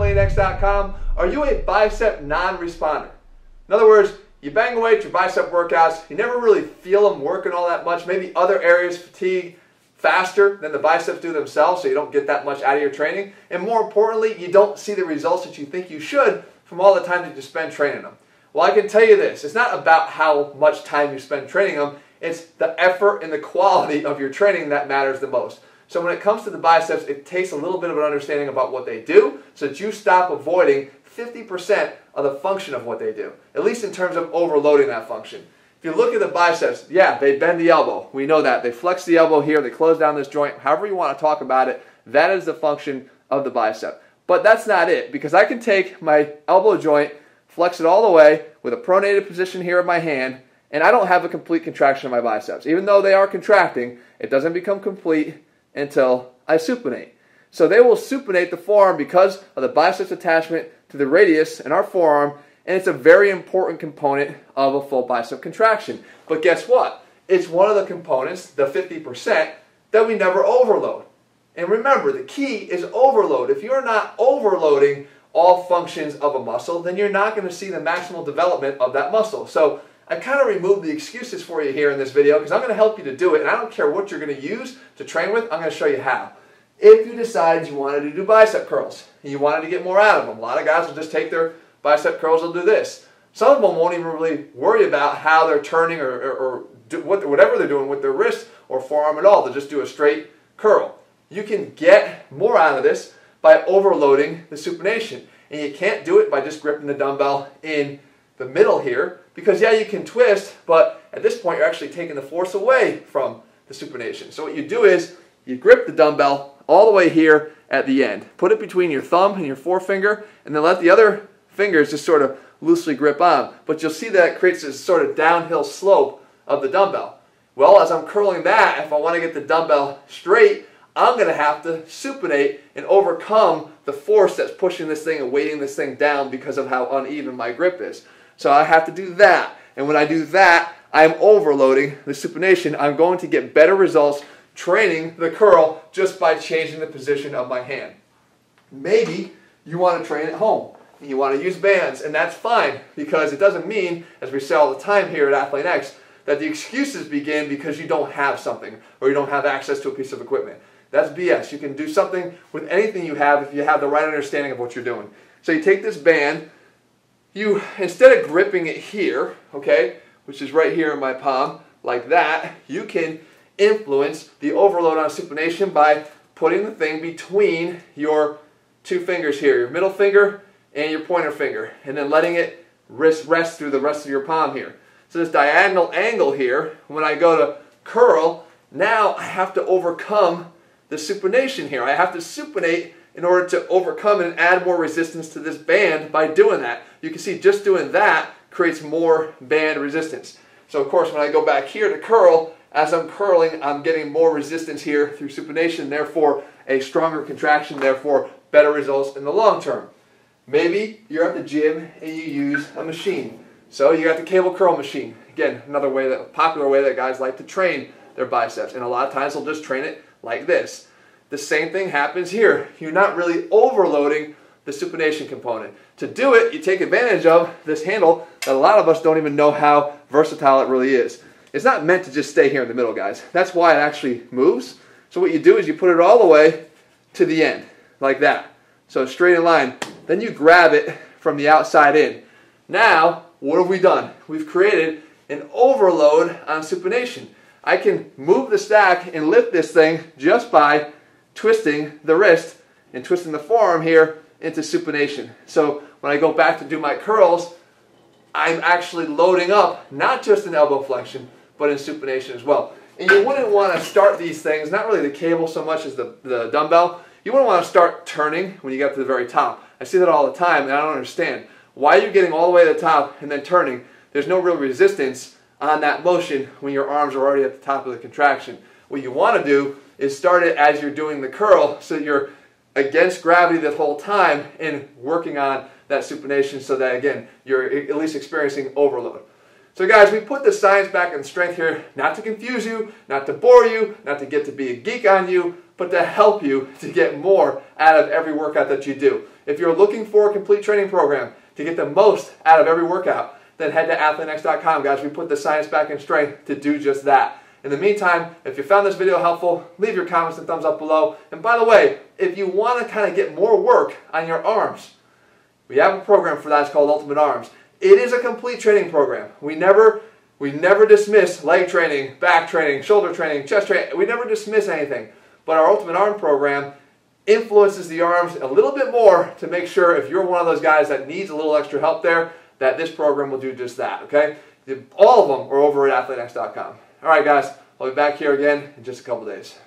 ATHLEAN-X.com, are you a bicep non-responder? In other words, you bang away at your bicep workouts, you never really feel them working all that much. Maybe other areas fatigue faster than the biceps do themselves, so you don't get that much out of your training. And more importantly, you don't see the results that you think you should from all the time that you spend training them. Well, I can tell you this, it's not about how much time you spend training them, it's the effort and the quality of your training that matters the most. So when it comes to the biceps, it takes a little bit of an understanding about what they do so that you stop avoiding 50% of the function of what they do, at least in terms of overloading that function. If you look at the biceps, yeah, they bend the elbow. We know that. They flex the elbow here, they close down this joint. However you want to talk about it, that is the function of the bicep. But that's not it, because I can take my elbow joint, flex it all the way with a pronated position here of my hand, and I don't have a complete contraction of my biceps. Even though they are contracting, it doesn't become complete until I supinate. So they will supinate the forearm because of the biceps attachment to the radius in our forearm, and it's a very important component of a full bicep contraction. But guess what? It's one of the components, the 50%, that we never overload. And remember, the key is overload. If you're not overloading all functions of a muscle, then you're not going to see the maximal development of that muscle. So I kind of removed the excuses for you here in this video because I'm going to help you to do it, and I don't care what you're going to use to train with, I'm going to show you how. If you decide you wanted to do bicep curls and you wanted to get more out of them, a lot of guys will just take their bicep curls and do this. Some of them won't even really worry about how they're turning or do whatever they're doing with their wrist or forearm at all. They'll just do a straight curl. You can get more out of this by overloading the supination. And you can't do it by just gripping the dumbbell in the middle here, because yeah, you can twist, but at this point you're actually taking the force away from the supination. So what you do is you grip the dumbbell all the way here at the end. Put it between your thumb and your forefinger, and then let the other fingers just sort of loosely grip on. But you'll see that it creates this sort of downhill slope of the dumbbell. Well, as I'm curling that, if I want to get the dumbbell straight, I'm going to have to supinate and overcome the force that's pushing this thing and weighting this thing down because of how uneven my grip is. So I have to do that. And when I do that, I'm overloading the supination. I'm going to get better results training the curl just by changing the position of my hand. Maybe you want to train at home. You want to use bands, and that's fine, because it doesn't mean, as we say all the time here at ATHLEAN-X, that the excuses begin because you don't have something or you don't have access to a piece of equipment. That's BS. You can do something with anything you have if you have the right understanding of what you're doing. So you take this band, you, instead of gripping it here, okay, which is right here in my palm, like that, you can influence the overload on supination by putting the thing between your two fingers here, your middle finger and your pointer finger, and then letting it rest through the rest of your palm here. So this diagonal angle here, when I go to curl, now I have to overcome the supination here. I have to supinate in order to overcome and add more resistance to this band by doing that. You can see just doing that creates more band resistance. So of course when I go back here to curl, as I'm curling, I'm getting more resistance here through supination, therefore a stronger contraction, therefore better results in the long term. Maybe you're at the gym and you use a machine. So you got the cable curl machine. Again, another way, that popular way that guys like to train their biceps. And a lot of times they'll just train it like this. The same thing happens here. You're not really overloading the supination component. To do it, you take advantage of this handle that a lot of us don't even know how versatile it really is. It's not meant to just stay here in the middle, guys. That's why it actually moves. So what you do is you put it all the way to the end, like that. So straight in line. Then you grab it from the outside in. Now, what have we done? We've created an overload on supination. I can move the stack and lift this thing just by twisting the wrist and twisting the forearm here into supination. So when I go back to do my curls, I'm actually loading up not just in elbow flexion, but in supination as well. And you wouldn't want to start these things, not really the cable so much as the dumbbell, you wouldn't want to start turning when you get to the very top. I see that all the time and I don't understand. Why are you getting all the way to the top and then turning? There's no real resistance on that motion when your arms are already at the top of the contraction. What you want to do is start it as you're doing the curl so that you're against gravity the whole time and working on that supination so that, again, you're at least experiencing overload. So guys, we put the science back in strength here, not to confuse you, not to bore you, not to get to be a geek on you, but to help you to get more out of every workout that you do. If you're looking for a complete training program to get the most out of every workout, then head to ATHLEAN-X.com, guys. We put the science back in strength to do just that. In the meantime, if you found this video helpful, leave your comments and thumbs up below. And by the way, if you want to kind of get more work on your arms, we have a program for that. It's called Ultimate Arms. It is a complete training program. We never dismiss leg training, back training, shoulder training, chest training. We never dismiss anything. But our Ultimate Arm program influences the arms a little bit more to make sure if you're one of those guys that needs a little extra help there, that this program will do just that, okay? All of them are over at ATHLEAN-X.com. All right, guys, I'll be back here again in just a couple days.